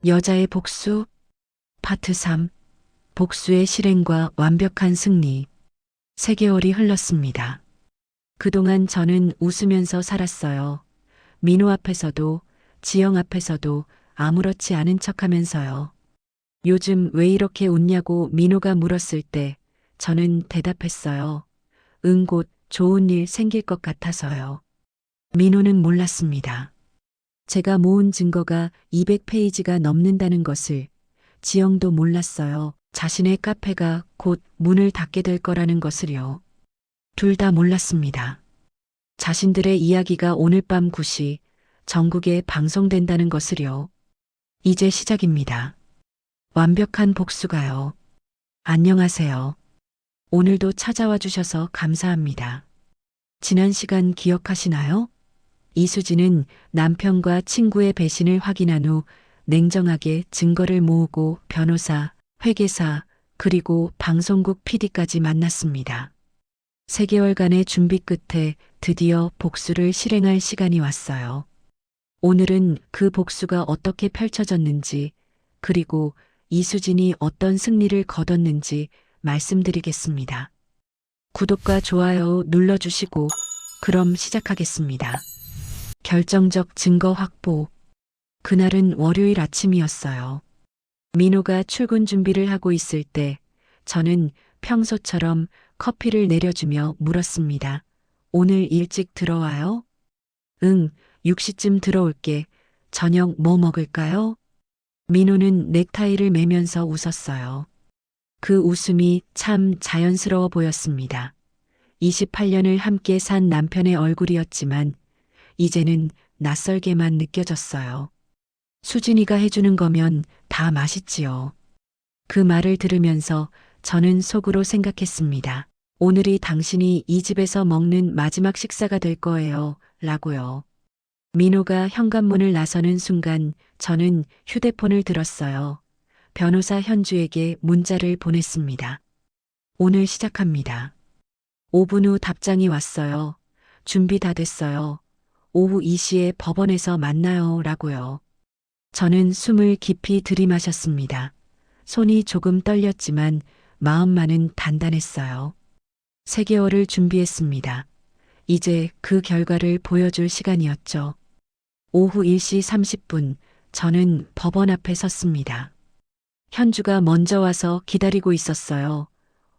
여자의 복수 파트 3 복수의 실행과 완벽한 승리 3개월이 흘렀습니다. 그동안 저는 웃으면서 살았어요. 민호 앞에서도 지영 앞에서도 아무렇지 않은 척하면서요. 요즘 왜 이렇게 웃냐고 민호가 물었을 때 저는 대답했어요. 응, 곧 좋은 일 생길 것 같아서요. 민호는 몰랐습니다. 제가 모은 증거가 200페이지가 넘는다는 것을. 지영도 몰랐어요. 자신의 카페가 곧 문을 닫게 될 거라는 것을요. 둘 다 몰랐습니다. 자신들의 이야기가 오늘 밤 9시 전국에 방송된다는 것을요. 이제 시작입니다. 완벽한 복수가요. 안녕하세요. 오늘도 찾아와 주셔서 감사합니다. 지난 시간 기억하시나요? 이수진은 남편과 친구의 배신을 확인한 후 냉정하게 증거를 모으고 변호사, 회계사, 그리고 방송국 PD까지 만났습니다. 3개월간의 준비 끝에 드디어 복수를 실행할 시간이 왔어요. 오늘은 그 복수가 어떻게 펼쳐졌는지, 그리고 이수진이 어떤 승리를 거뒀는지 말씀드리겠습니다. 구독과 좋아요 눌러주시고, 그럼 시작하겠습니다. 결정적 증거 확보. 그날은 월요일 아침이었어요. 민호가 출근 준비를 하고 있을 때 저는 평소처럼 커피를 내려주며 물었습니다. 오늘 일찍 들어와요? 응, 6시쯤 들어올게. 저녁 뭐 먹을까요? 민호는 넥타이를 매면서 웃었어요. 그 웃음이 참 자연스러워 보였습니다. 28년을 함께 산 남편의 얼굴이었지만 이제는 낯설게만 느껴졌어요. 수진이가 해주는 거면 다 맛있지요. 그 말을 들으면서 저는 속으로 생각했습니다. 오늘이 당신이 이 집에서 먹는 마지막 식사가 될 거예요. 라고요. 민호가 현관문을 나서는 순간 저는 휴대폰을 들었어요. 변호사 현주에게 문자를 보냈습니다. 오늘 시작합니다. 5분 후 답장이 왔어요. 준비 다 됐어요. 오후 2시에 법원에서 만나요. 라고요. 저는 숨을 깊이 들이마셨습니다. 손이 조금 떨렸지만 마음만은 단단했어요. 3개월을 준비했습니다. 이제 그 결과를 보여줄 시간이었죠. 오후 1시 30분 저는 법원 앞에 섰습니다. 현주가 먼저 와서 기다리고 있었어요.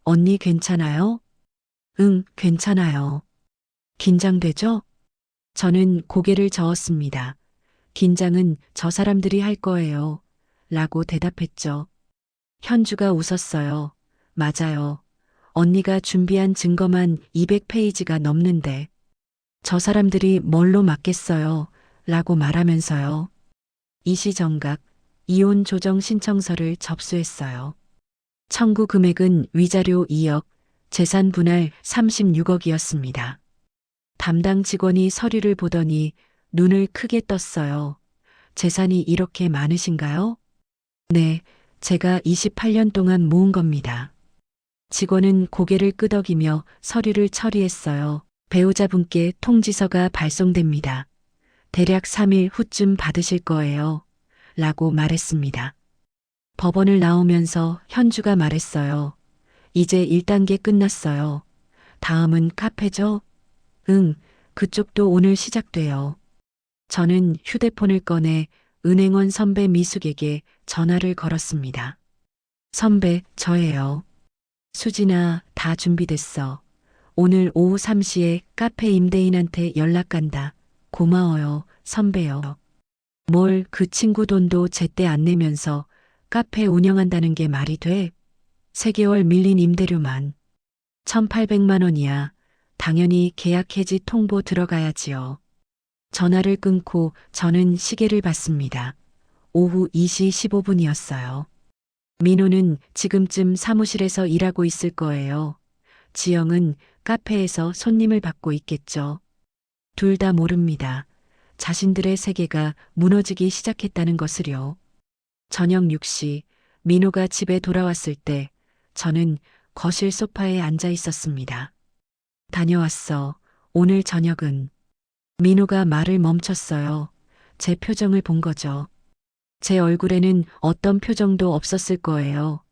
언니 괜찮아요? 응, 괜찮아요. 긴장되죠? 저는 고개를 저었습니다. 긴장은 저 사람들이 할 거예요. 라고 대답했죠. 현주가 웃었어요. 맞아요. 언니가 준비한 증거만 200페이지가 넘는데 저 사람들이 뭘로 막겠어요. 라고 말하면서요. 이시정각, 이혼 조정 신청서를 접수했어요. 청구 금액은 위자료 2억, 재산 분할 36억이었습니다. 담당 직원이 서류를 보더니 눈을 크게 떴어요. 재산이 이렇게 많으신가요? 네, 제가 28년 동안 모은 겁니다. 직원은 고개를 끄덕이며 서류를 처리했어요. 배우자분께 통지서가 발송됩니다. 대략 3일 후쯤 받으실 거예요. 라고 말했습니다. 법원을 나오면서 현주가 말했어요. 이제 1단계 끝났어요. 다음은 카페죠? 응, 그쪽도 오늘 시작돼요. 저는 휴대폰을 꺼내 은행원 선배 미숙에게 전화를 걸었습니다. 선배, 저예요. 수진아, 다 준비됐어. 오늘 오후 3시에 카페 임대인한테 연락 간다. 고마워요, 선배요. 뭘 그 친구 돈도 제때 안 내면서 카페 운영한다는 게 말이 돼? 3개월 밀린 임대료만 1,800만 원이야. 당연히 계약 해지 통보 들어가야지요. 전화를 끊고 저는 시계를 봤습니다. 오후 2시 15분이었어요. 민호는 지금쯤 사무실에서 일하고 있을 거예요. 지영은 카페에서 손님을 받고 있겠죠. 둘 다 모릅니다. 자신들의 세계가 무너지기 시작했다는 것을요. 저녁 6시 민호가 집에 돌아왔을 때 저는 거실 소파에 앉아 있었습니다. 다녀왔어. 오늘 저녁은. 민호가 말을 멈췄어요. 제 표정을 본 거죠. 제 얼굴에는 어떤 표정도 없었을 거예요.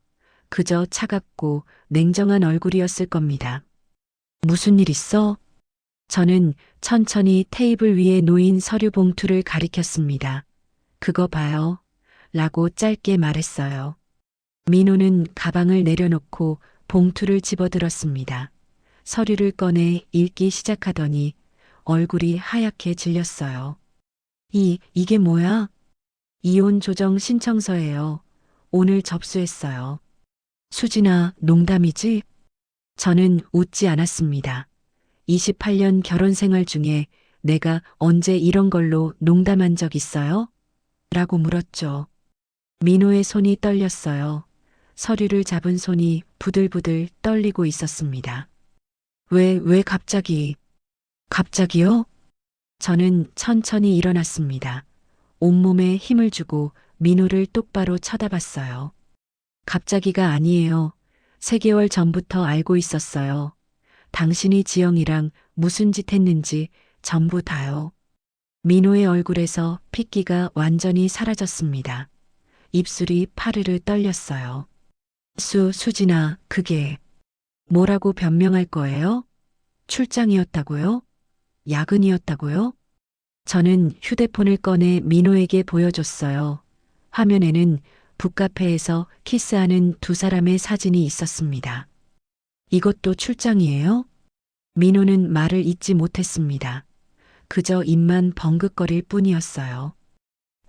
그저 차갑고 냉정한 얼굴이었을 겁니다. 무슨 일 있어? 저는 천천히 테이블 위에 놓인 서류 봉투를 가리켰습니다. 그거 봐요. 라고 짧게 말했어요. 민호는 가방을 내려놓고 봉투를 집어들었습니다. 서류를 꺼내 읽기 시작하더니 얼굴이 하얗게 질렸어요. 이게 뭐야? 이혼 조정 신청서예요. 오늘 접수했어요. 수진아, 농담이지? 저는 웃지 않았습니다. 28년 결혼 생활 중에 내가 언제 이런 걸로 농담한 적 있어요? 라고 물었죠. 민호의 손이 떨렸어요. 서류를 잡은 손이 부들부들 떨리고 있었습니다. 왜 갑자기? 갑자기요? 저는 천천히 일어났습니다. 온몸에 힘을 주고 민호를 똑바로 쳐다봤어요. 갑자기가 아니에요. 3개월 전부터 알고 있었어요. 당신이 지영이랑 무슨 짓 했는지 전부 다요. 민호의 얼굴에서 핏기가 완전히 사라졌습니다. 입술이 파르르 떨렸어요. 수진아, 그게 뭐라고 변명할 거예요? 출장이었다고요? 야근이었다고요? 저는 휴대폰을 꺼내 민호에게 보여줬어요. 화면에는 북카페에서 키스하는 2사람의 사진이 있었습니다. 이것도 출장이에요? 민호는 말을 잇지 못했습니다. 그저 입만 벙긋거릴 뿐이었어요.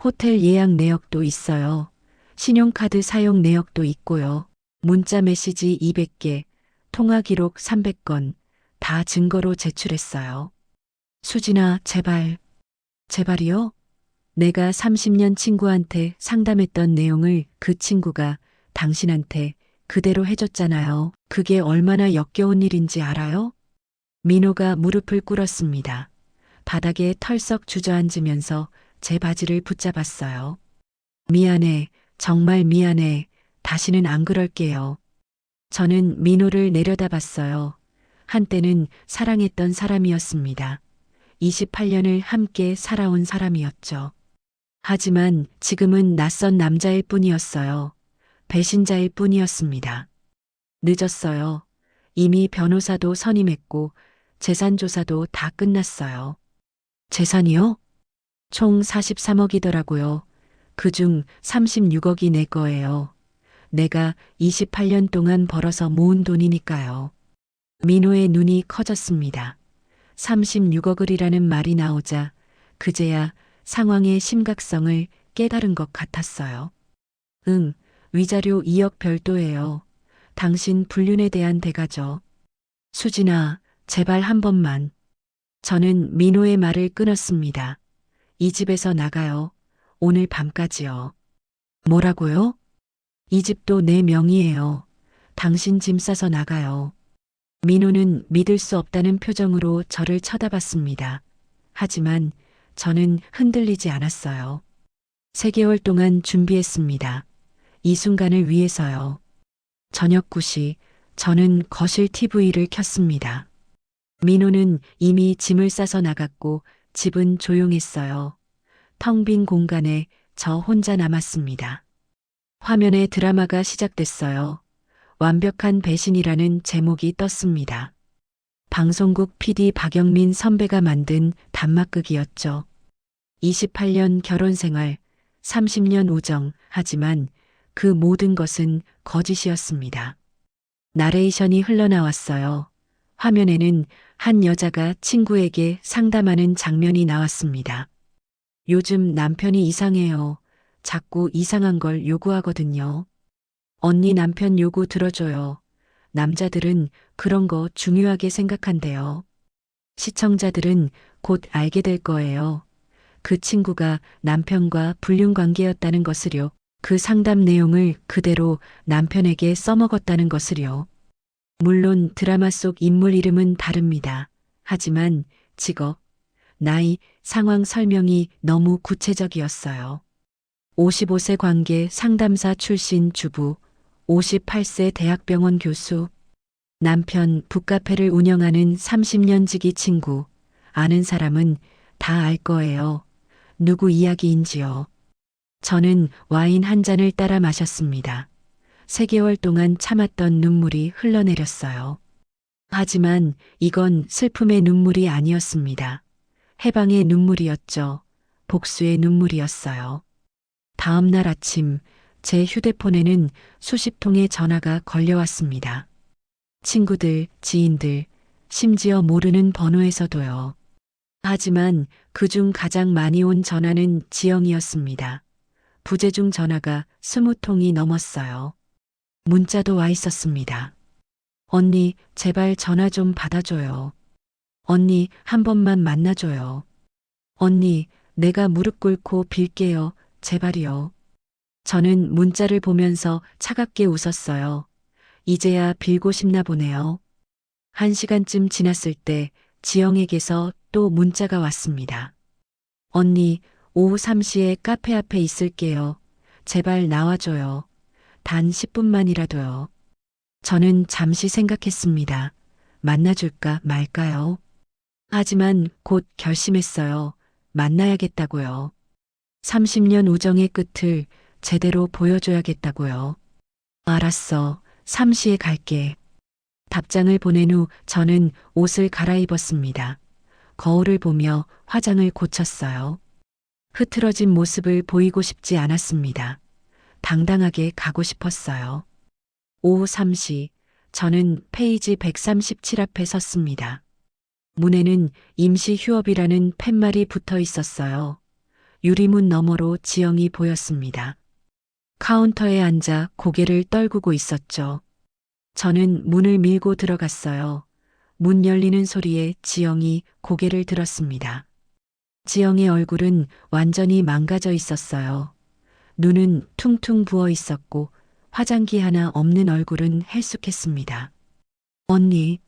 호텔 예약 내역도 있어요. 신용카드 사용 내역도 있고요. 문자 메시지 200개, 통화 기록 300건, 다 증거로 제출했어요. 수진아, 제발이요? 내가 30년 친구한테 상담했던 내용을 그 친구가 당신한테 그대로 해줬잖아요. 그게 얼마나 역겨운 일인지 알아요? 민호가 무릎을 꿇었습니다. 바닥에 털썩 주저앉으면서 제 바지를 붙잡았어요. 미안해, 정말 미안해. 다시는 안 그럴게요. 저는 민호를 내려다봤어요. 한때는 사랑했던 사람이었습니다. 28년을 함께 살아온 사람이었죠. 하지만 지금은 낯선 남자일 뿐이었어요. 배신자일 뿐이었습니다. 늦었어요. 이미 변호사도 선임했고 재산 조사도 다 끝났어요. 재산이요? 총 43억이더라고요. 그중 36억이 내 거예요. 내가 28년 동안 벌어서 모은 돈이니까요. 민호의 눈이 커졌습니다. 36억을이라는 말이 나오자 그제야 상황의 심각성을 깨달은 것 같았어요. 응, 위자료 2억 별도예요. 당신 불륜에 대한 대가죠. 수진아, 제발 한 번만. 저는 민호의 말을 끊었습니다. 이 집에서 나가요. 오늘 밤까지요. 뭐라고요? 이 집도 내 명의예요. 당신 짐 싸서 나가요. 민호는 믿을 수 없다는 표정으로 저를 쳐다봤습니다. 하지만 저는 흔들리지 않았어요. 3개월 동안 준비했습니다. 이 순간을 위해서요. 저녁 9시 저는 거실 TV를 켰습니다. 민호는 이미 짐을 싸서 나갔고 집은 조용했어요. 텅 빈 공간에 저 혼자 남았습니다. 화면에 드라마가 시작됐어요. 완벽한 배신이라는 제목이 떴습니다. 방송국 PD 박영민 선배가 만든 단막극이었죠. 28년 결혼 생활, 30년 우정, 하지만 그 모든 것은 거짓이었습니다. 나레이션이 흘러나왔어요. 화면에는 한 여자가 친구에게 상담하는 장면이 나왔습니다. 요즘 남편이 이상해요. 자꾸 이상한 걸 요구하거든요. 언니 남편 요구 들어줘요. 남자들은 그런 거 중요하게 생각한대요. 시청자들은 곧 알게 될 거예요. 그 친구가 남편과 불륜 관계였다는 것을요. 그 상담 내용을 그대로 남편에게 써먹었다는 것을요. 물론 드라마 속 인물 이름은 다릅니다. 하지만 직업, 나이, 상황 설명이 너무 구체적이었어요. 55세 관계 상담사 출신 주부, 58세 대학병원 교수, 남편 북카페를 운영하는 30년 지기 친구, 아는 사람은 다 알 거예요. 누구 이야기인지요. 저는 와인 한 잔을 따라 마셨습니다. 3개월 동안 참았던 눈물이 흘러내렸어요. 하지만 이건 슬픔의 눈물이 아니었습니다. 해방의 눈물이었죠. 복수의 눈물이었어요. 다음 날 아침 제 휴대폰에는 수십 통의 전화가 걸려왔습니다. 친구들, 지인들, 심지어 모르는 번호에서도요. 하지만 그중 가장 많이 온 전화는 지영이었습니다. 부재중 전화가 20통이 넘었어요. 문자도 와 있었습니다. 언니, 제발 전화 좀 받아줘요. 언니, 한 번만 만나줘요. 언니, 내가 무릎 꿇고 빌게요. 제발이요. 저는 문자를 보면서 차갑게 웃었어요. 이제야 빌고 싶나 보네요. 1시간쯤 지났을 때 지영에게서 또 문자가 왔습니다. 언니, 오후 3시에 카페 앞에 있을게요. 제발 나와줘요. 단 10분만이라도요. 저는 잠시 생각했습니다. 만나줄까 말까요? 하지만 곧 결심했어요. 만나야겠다고요. 30년 우정의 끝을 제대로 보여줘야겠다고요. 알았어. 3시에 갈게. 답장을 보낸 후 저는 옷을 갈아입었습니다. 거울을 보며 화장을 고쳤어요. 흐트러진 모습을 보이고 싶지 않았습니다. 당당하게 가고 싶었어요. 오후 3시, 저는 페이지 137 앞에 섰습니다. 문에는 임시 휴업이라는 팻말이 붙어 있었어요. 유리문 너머로 지영이 보였습니다. 카운터에 앉아 고개를 떨구고 있었죠. 저는 문을 밀고 들어갔어요. 문 열리는 소리에 지영이 고개를 들었습니다. 지영의 얼굴은 완전히 망가져 있었어요. 눈은 퉁퉁 부어 있었고 화장기 하나 없는 얼굴은 헬쑥했습니다. 언니,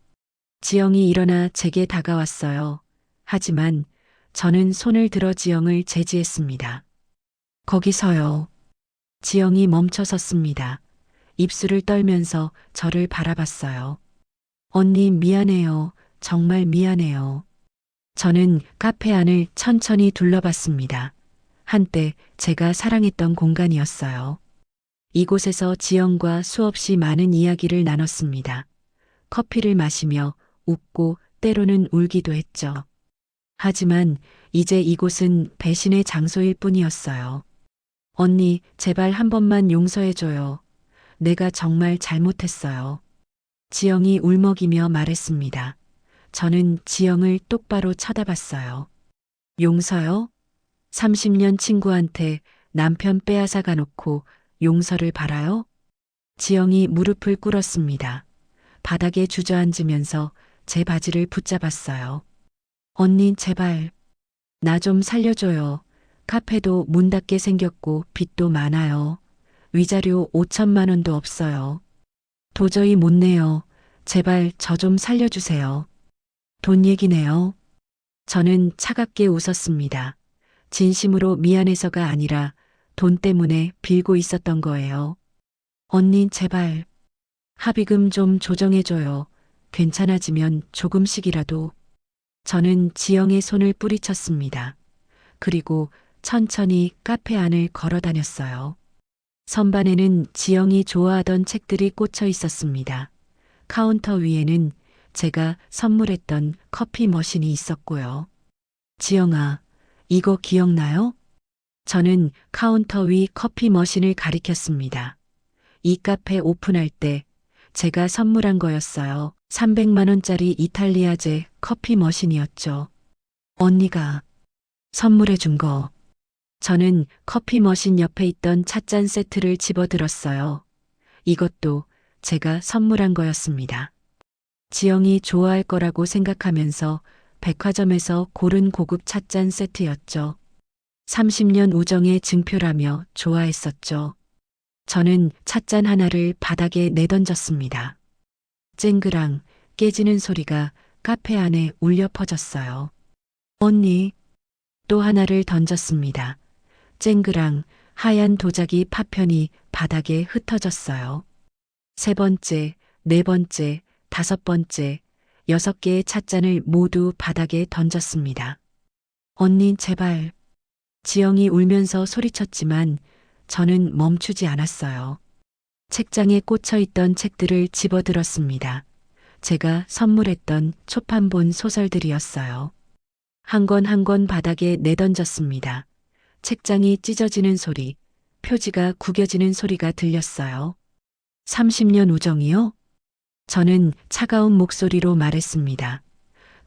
지영이 일어나 제게 다가왔어요. 하지만 저는 손을 들어 지영을 제지했습니다. 거기서요. 지영이 멈춰 섰습니다. 입술을 떨면서 저를 바라봤어요. 언니 미안해요. 정말 미안해요. 저는 카페 안을 천천히 둘러봤습니다. 한때 제가 사랑했던 공간이었어요. 이곳에서 지영과 수없이 많은 이야기를 나눴습니다. 커피를 마시며 웃고 때로는 울기도 했죠. 하지만 이제 이곳은 배신의 장소일 뿐이었어요. 언니, 제발 한 번만 용서해줘요. 내가 정말 잘못했어요. 지영이 울먹이며 말했습니다. 저는 지영을 똑바로 쳐다봤어요. 용서요? 30년 친구한테 남편 빼앗아가 놓고 용서를 바라요? 지영이 무릎을 꿇었습니다. 바닥에 주저앉으면서 제 바지를 붙잡았어요. 언니, 제발. 나 좀 살려줘요. 카페도 문 닫게 생겼고 빚도 많아요. 위자료 5천만 원도 없어요. 도저히 못 내요. 제발 저 좀 살려주세요. 돈 얘기네요. 저는 차갑게 웃었습니다. 진심으로 미안해서가 아니라 돈 때문에 빌고 있었던 거예요. 언니, 제발. 합의금 좀 조정해줘요. 괜찮아지면 조금씩이라도. 저는 지영의 손을 뿌리쳤습니다. 그리고 천천히 카페 안을 걸어 다녔어요. 선반에는 지영이 좋아하던 책들이 꽂혀 있었습니다. 카운터 위에는 제가 선물했던 커피 머신이 있었고요. 지영아, 이거 기억나요? 저는 카운터 위 커피 머신을 가리켰습니다. 이 카페 오픈할 때 제가 선물한 거였어요. 300만 원짜리 이탈리아제 커피 머신이었죠. 언니가 선물해 준 거. 저는 커피 머신 옆에 있던 찻잔 세트를 집어들었어요. 이것도 제가 선물한 거였습니다. 지영이 좋아할 거라고 생각하면서 백화점에서 고른 고급 찻잔 세트였죠. 30년 우정의 증표라며 좋아했었죠. 저는 찻잔 하나를 바닥에 내던졌습니다. 쨍그랑 깨지는 소리가 카페 안에 울려 퍼졌어요. 언니, 또 하나를 던졌습니다. 쨍그랑 하얀 도자기 파편이 바닥에 흩어졌어요. 3번째, 4번째, 5번째, 6개의 찻잔을 모두 바닥에 던졌습니다. 언니, 제발. 지영이 울면서 소리쳤지만 저는 멈추지 않았어요. 책장에 꽂혀 있던 책들을 집어들었습니다. 제가 선물했던 초판본 소설들이었어요. 한 권 한 권 바닥에 내던졌습니다. 책장이 찢어지는 소리, 표지가 구겨지는 소리가 들렸어요. 30년 우정이요? 저는 차가운 목소리로 말했습니다.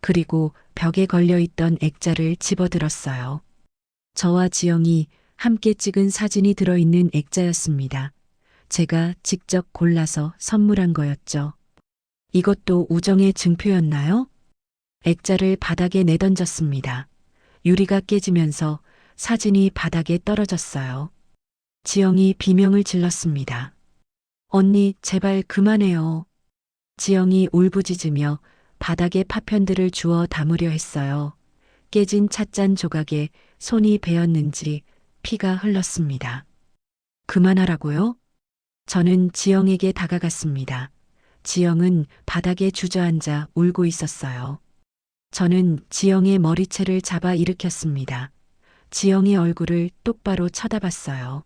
그리고 벽에 걸려있던 액자를 집어들었어요. 저와 지영이 함께 찍은 사진이 들어있는 액자였습니다. 제가 직접 골라서 선물한 거였죠. 이것도 우정의 증표였나요? 액자를 바닥에 내던졌습니다. 유리가 깨지면서 사진이 바닥에 떨어졌어요. 지영이 비명을 질렀습니다. 언니, 제발 그만해요. 지영이 울부짖으며 바닥에 파편들을 주워 담으려 했어요. 깨진 찻잔 조각에 손이 베었는지 피가 흘렀습니다. 그만하라고요? 저는 지영에게 다가갔습니다. 지영은 바닥에 주저앉아 울고 있었어요. 저는 지영의 머리채를 잡아 일으켰습니다. 지영의 얼굴을 똑바로 쳐다봤어요.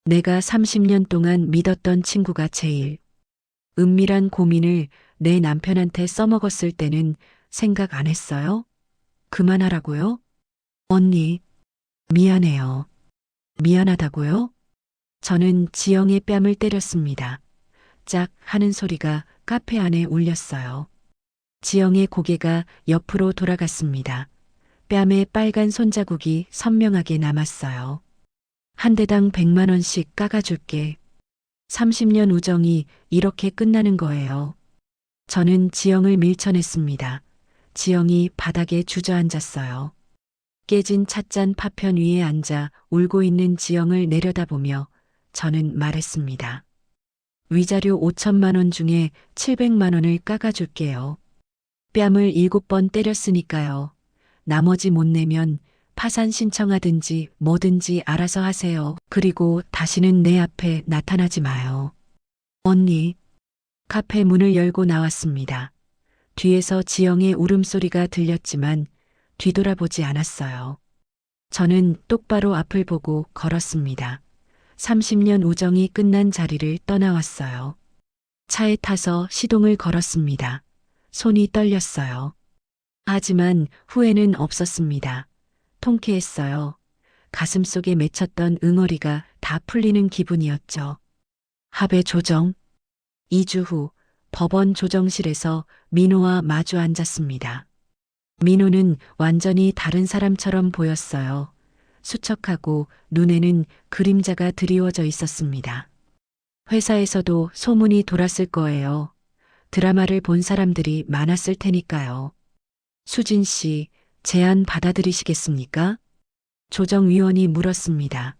내가 30년 동안 믿었던 친구가 제일 은밀한 고민을 내 남편한테 써먹었을 때는 생각 안 했어요? 그만하라고요? 언니, 미안해요. 미안하다고요? 저는 지영의 뺨을 때렸습니다. 짝 하는 소리가 카페 안에 울렸어요. 지영의 고개가 옆으로 돌아갔습니다. 뺨에 빨간 손자국이 선명하게 남았어요. 한 대당 100만 원씩 깎아줄게. 30년 우정이 이렇게 끝나는 거예요. 저는 지영을 밀쳐냈습니다. 지영이 바닥에 주저앉았어요. 깨진 찻잔 파편 위에 앉아 울고 있는 지영을 내려다보며 저는 말했습니다. 위자료 5천만 원 중에 700만 원을 깎아줄게요. 뺨을 7번 때렸으니까요. 나머지 못 내면 파산 신청하든지 뭐든지 알아서 하세요. 그리고 다시는 내 앞에 나타나지 마요. 언니. 카페 문을 열고 나왔습니다. 뒤에서 지영의 울음소리가 들렸지만 뒤돌아보지 않았어요. 저는 똑바로 앞을 보고 걸었습니다. 30년 우정이 끝난 자리를 떠나왔어요. 차에 타서 시동을 걸었습니다. 손이 떨렸어요. 하지만 후회는 없었습니다. 통쾌했어요. 가슴속에 맺혔던 응어리가 다 풀리는 기분이었죠. 합의 조정. 2주 후 법원 조정실에서 민호와 마주 앉았습니다. 민호는 완전히 다른 사람처럼 보였어요. 수척하고 눈에는 그림자가 드리워져 있었습니다. 회사에서도 소문이 돌았을 거예요. 드라마를 본 사람들이 많았을 테니까요. 수진 씨, 제안 받아들이시겠습니까? 조정위원이 물었습니다.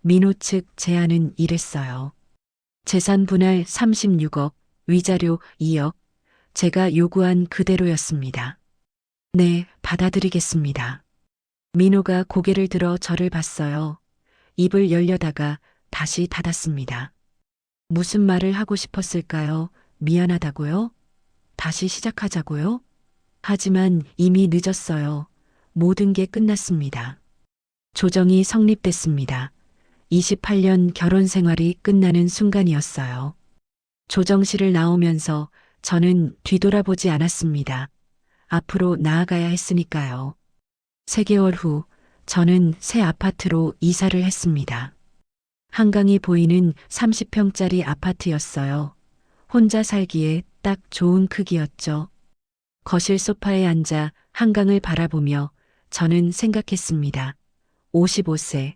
민호 측 제안은 이랬어요. 재산 분할 36억, 위자료 2억, 제가 요구한 그대로였습니다. 네, 받아들이겠습니다. 민호가 고개를 들어 저를 봤어요. 입을 열려다가 다시 닫았습니다. 무슨 말을 하고 싶었을까요? 미안하다고요? 다시 시작하자고요? 하지만 이미 늦었어요. 모든 게 끝났습니다. 조정이 성립됐습니다. 28년 결혼 생활이 끝나는 순간이었어요. 조정실을 나오면서 저는 뒤돌아보지 않았습니다. 앞으로 나아가야 했으니까요. 3개월 후 저는 새 아파트로 이사를 했습니다. 한강이 보이는 30평짜리 아파트였어요. 혼자 살기에 딱 좋은 크기였죠. 거실 소파에 앉아 한강을 바라보며 저는 생각했습니다. 55세,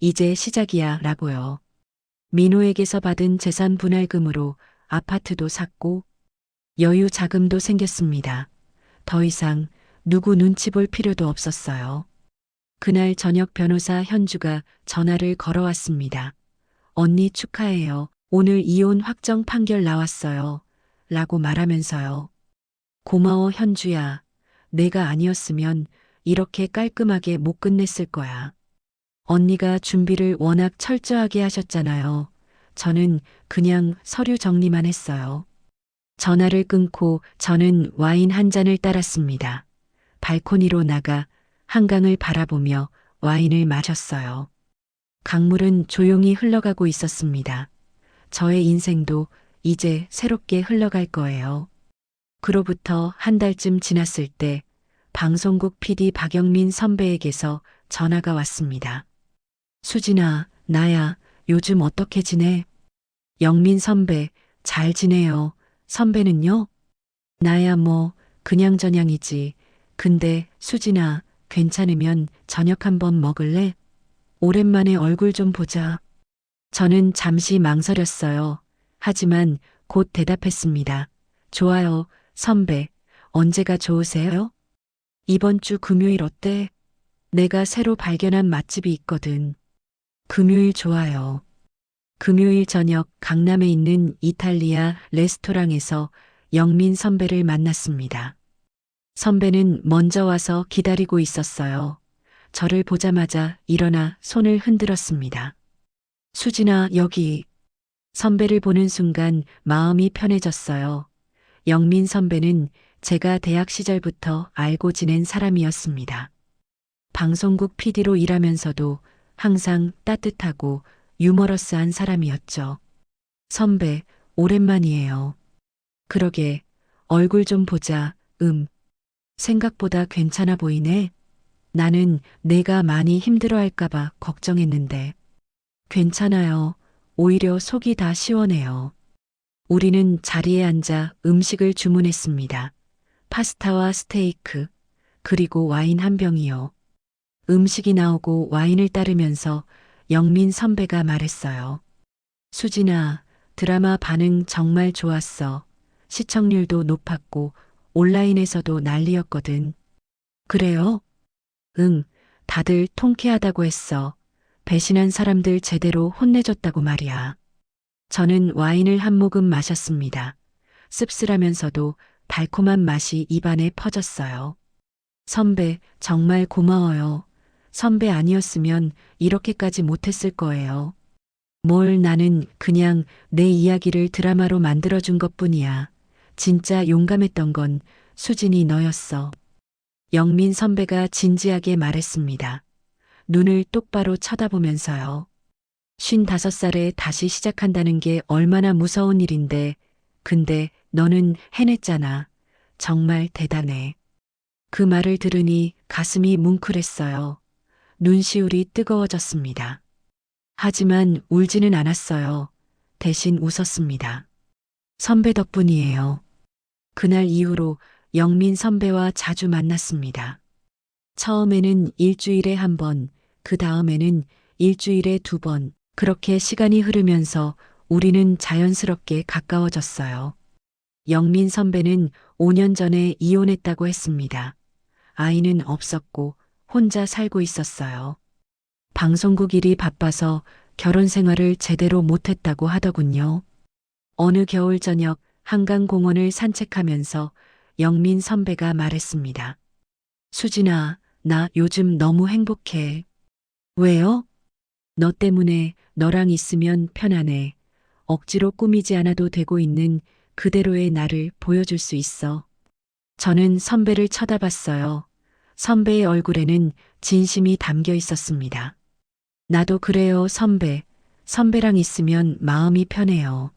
이제 시작이야 라고요. 민호에게서 받은 재산 분할금으로 아파트도 샀고 여유 자금도 생겼습니다. 더 이상 누구 눈치 볼 필요도 없었어요. 그날 저녁 변호사 현주가 전화를 걸어왔습니다. 언니 축하해요. 오늘 이혼 확정 판결 나왔어요. 라고 말하면서요. 고마워 현주야. 내가 아니었으면 이렇게 깔끔하게 못 끝냈을 거야. 언니가 준비를 워낙 철저하게 하셨잖아요. 저는 그냥 서류 정리만 했어요. 전화를 끊고 저는 와인 한 잔을 따랐습니다. 발코니로 나가 한강을 바라보며 와인을 마셨어요. 강물은 조용히 흘러가고 있었습니다. 저의 인생도 이제 새롭게 흘러갈 거예요. 그로부터 한 달쯤 지났을 때 방송국 PD 박영민 선배에게서 전화가 왔습니다. 수진아, 나야, 요즘 어떻게 지내? 영민 선배, 잘 지내요. 선배는요? 나야 뭐, 그냥저냥이지. 근데 수진아, 괜찮으면 저녁 한번 먹을래? 오랜만에 얼굴 좀 보자. 저는 잠시 망설였어요. 하지만 곧 대답했습니다. 좋아요, 선배. 언제가 좋으세요? 이번 주 금요일 어때? 내가 새로 발견한 맛집이 있거든. 금요일 좋아요. 금요일 저녁 강남에 있는 이탈리아 레스토랑에서 영민 선배를 만났습니다. 선배는 먼저 와서 기다리고 있었어요. 저를 보자마자 일어나 손을 흔들었습니다. 수진아, 여기. 선배를 보는 순간 마음이 편해졌어요. 영민 선배는 제가 대학 시절부터 알고 지낸 사람이었습니다. 방송국 PD로 일하면서도 항상 따뜻하고 유머러스한 사람이었죠. 선배, 오랜만이에요. 그러게, 얼굴 좀 보자, 생각보다 괜찮아 보이네. 나는 내가 많이 힘들어할까봐 걱정했는데. 괜찮아요. 오히려 속이 다 시원해요. 우리는 자리에 앉아 음식을 주문했습니다. 파스타와 스테이크, 그리고 와인 한 병이요. 음식이 나오고 와인을 따르면서 영민 선배가 말했어요. 수진아, 드라마 반응 정말 좋았어. 시청률도 높았고 온라인에서도 난리였거든. 그래요? 응, 다들 통쾌하다고 했어. 배신한 사람들 제대로 혼내줬다고 말이야. 저는 와인을 한 모금 마셨습니다. 씁쓸하면서도 달콤한 맛이 입안에 퍼졌어요. 선배, 정말 고마워요. 선배 아니었으면 이렇게까지 못했을 거예요. 뭘 나는 그냥 내 이야기를 드라마로 만들어준 것뿐이야. 진짜 용감했던 건 수진이 너였어. 영민 선배가 진지하게 말했습니다. 눈을 똑바로 쳐다보면서요. 55살에 다시 시작한다는 게 얼마나 무서운 일인데, 근데 너는 해냈잖아. 정말 대단해. 그 말을 들으니 가슴이 뭉클했어요. 눈시울이 뜨거워졌습니다. 하지만 울지는 않았어요. 대신 웃었습니다. 선배 덕분이에요. 그날 이후로 영민 선배와 자주 만났습니다. 처음에는 일주일에 한 번, 그 다음에는 일주일에 2번, 그렇게 시간이 흐르면서 우리는 자연스럽게 가까워졌어요. 영민 선배는 5년 전에 이혼했다고 했습니다. 아이는 없었고 혼자 살고 있었어요. 방송국 일이 바빠서 결혼 생활을 제대로 못했다고 하더군요. 어느 겨울 저녁 한강공원을 산책하면서 영민 선배가 말했습니다. 수진아, 나 요즘 너무 행복해. 왜요? 너 때문에 너랑 있으면 편안해. 억지로 꾸미지 않아도 되고 있는 그대로의 나를 보여줄 수 있어. 저는 선배를 쳐다봤어요. 선배의 얼굴에는 진심이 담겨 있었습니다. 나도 그래요, 선배. 선배랑 있으면 마음이 편해요.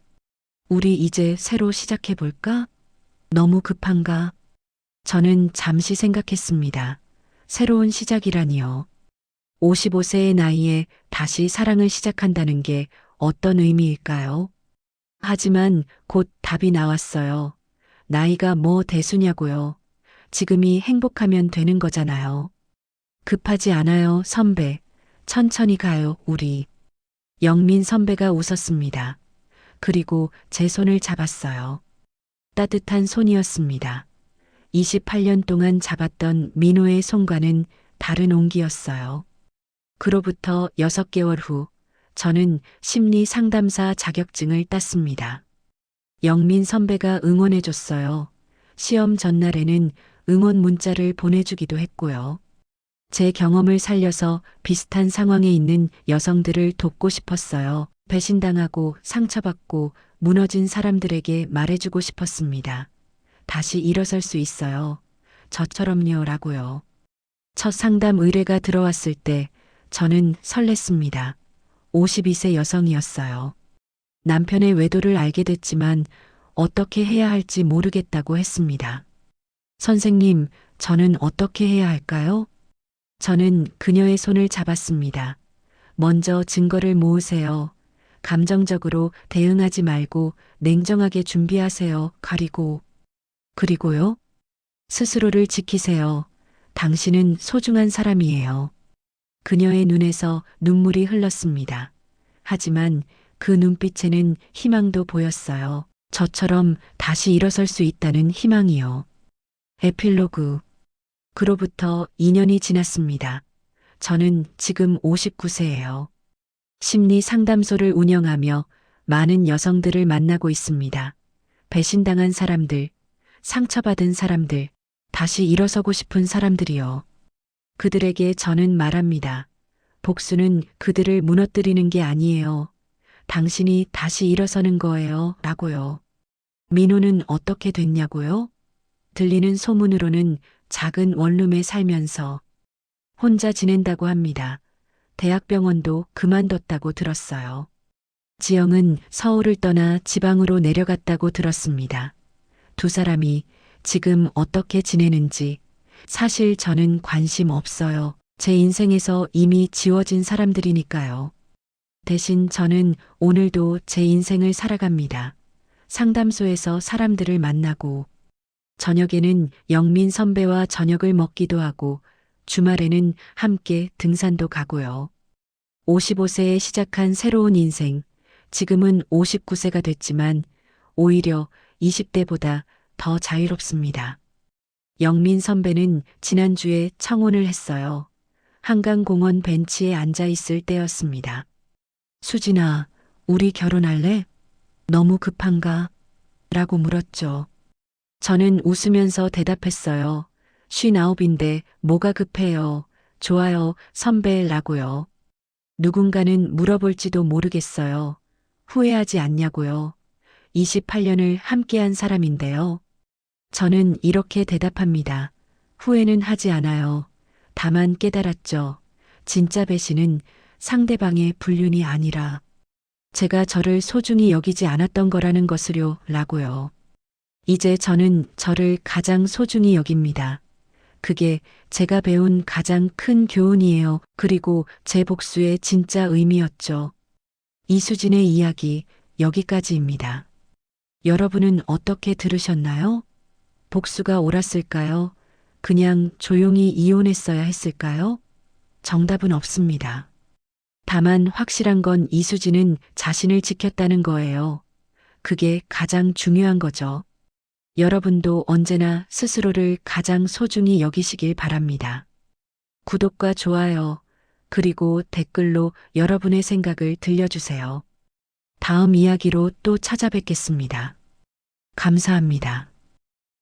우리 이제 새로 시작해 볼까? 너무 급한가? 저는 잠시 생각했습니다. 새로운 시작이라니요. 55세의 나이에 다시 사랑을 시작한다는 게 어떤 의미일까요? 하지만 곧 답이 나왔어요. 나이가 뭐 대수냐고요. 지금이 행복하면 되는 거잖아요. 급하지 않아요, 선배. 천천히 가요, 우리. 영민 선배가 웃었습니다. 그리고 제 손을 잡았어요. 따뜻한 손이었습니다. 28년 동안 잡았던 민호의 손과는 다른 온기였어요. 그로부터 6개월 후, 저는 심리 상담사 자격증을 땄습니다. 영민 선배가 응원해줬어요. 시험 전날에는 응원 문자를 보내주기도 했고요. 제 경험을 살려서 비슷한 상황에 있는 여성들을 돕고 싶었어요. 배신당하고 상처받고 무너진 사람들에게 말해주고 싶었습니다. 다시 일어설 수 있어요. 저처럼요 라고요. 첫 상담 의뢰가 들어왔을 때 저는 설렜습니다. 52세 여성이었어요. 남편의 외도를 알게 됐지만 어떻게 해야 할지 모르겠다고 했습니다. 선생님, 저는 어떻게 해야 할까요? 저는 그녀의 손을 잡았습니다. 먼저 증거를 모으세요. 감정적으로 대응하지 말고 냉정하게 준비하세요. 그리고요? 스스로를 지키세요. 당신은 소중한 사람이에요. 그녀의 눈에서 눈물이 흘렀습니다. 하지만 그 눈빛에는 희망도 보였어요. 저처럼 다시 일어설 수 있다는 희망이요. 에필로그. 그로부터 2년이 지났습니다. 저는 지금 59세예요. 심리 상담소를 운영하며 많은 여성들을 만나고 있습니다. 배신당한 사람들, 상처받은 사람들, 다시 일어서고 싶은 사람들이요. 그들에게 저는 말합니다. 복수는 그들을 무너뜨리는 게 아니에요. 당신이 다시 일어서는 거예요. 라고요. 민호는 어떻게 됐냐고요? 들리는 소문으로는 작은 원룸에 살면서 혼자 지낸다고 합니다. 대학병원도 그만뒀다고 들었어요. 지영은 서울을 떠나 지방으로 내려갔다고 들었습니다. 두 사람이 지금 어떻게 지내는지 사실 저는 관심 없어요. 제 인생에서 이미 지워진 사람들이니까요. 대신 저는 오늘도 제 인생을 살아갑니다. 상담소에서 사람들을 만나고 저녁에는 영민 선배와 저녁을 먹기도 하고 주말에는 함께 등산도 가고요. 55세에 시작한 새로운 인생, 지금은 59세가 됐지만 오히려 20대보다 더 자유롭습니다. 영민 선배는 지난주에 청혼을 했어요. 한강공원 벤치에 앉아 있을 때였습니다. 수진아, 우리 결혼할래? 너무 급한가? 라고 물었죠. 저는 웃으면서 대답했어요. 59인데 뭐가 급해요. 좋아요, 선배라고요. 누군가는 물어볼지도 모르겠어요. 후회하지 않냐고요. 28년을 함께한 사람인데요. 저는 이렇게 대답합니다. 후회는 하지 않아요. 다만 깨달았죠. 진짜 배신은 상대방의 불륜이 아니라 제가 저를 소중히 여기지 않았던 거라는 것을요. 라고요. 이제 저는 저를 가장 소중히 여깁니다. 그게 제가 배운 가장 큰 교훈이에요. 그리고 제 복수의 진짜 의미였죠. 이수진의 이야기 여기까지입니다. 여러분은 어떻게 들으셨나요? 복수가 옳았을까요? 그냥 조용히 이혼했어야 했을까요? 정답은 없습니다. 다만 확실한 건 이수진은 자신을 지켰다는 거예요. 그게 가장 중요한 거죠. 여러분도 언제나 스스로를 가장 소중히 여기시길 바랍니다. 구독과 좋아요, 그리고 댓글로 여러분의 생각을 들려주세요. 다음 이야기로 또 찾아뵙겠습니다. 감사합니다.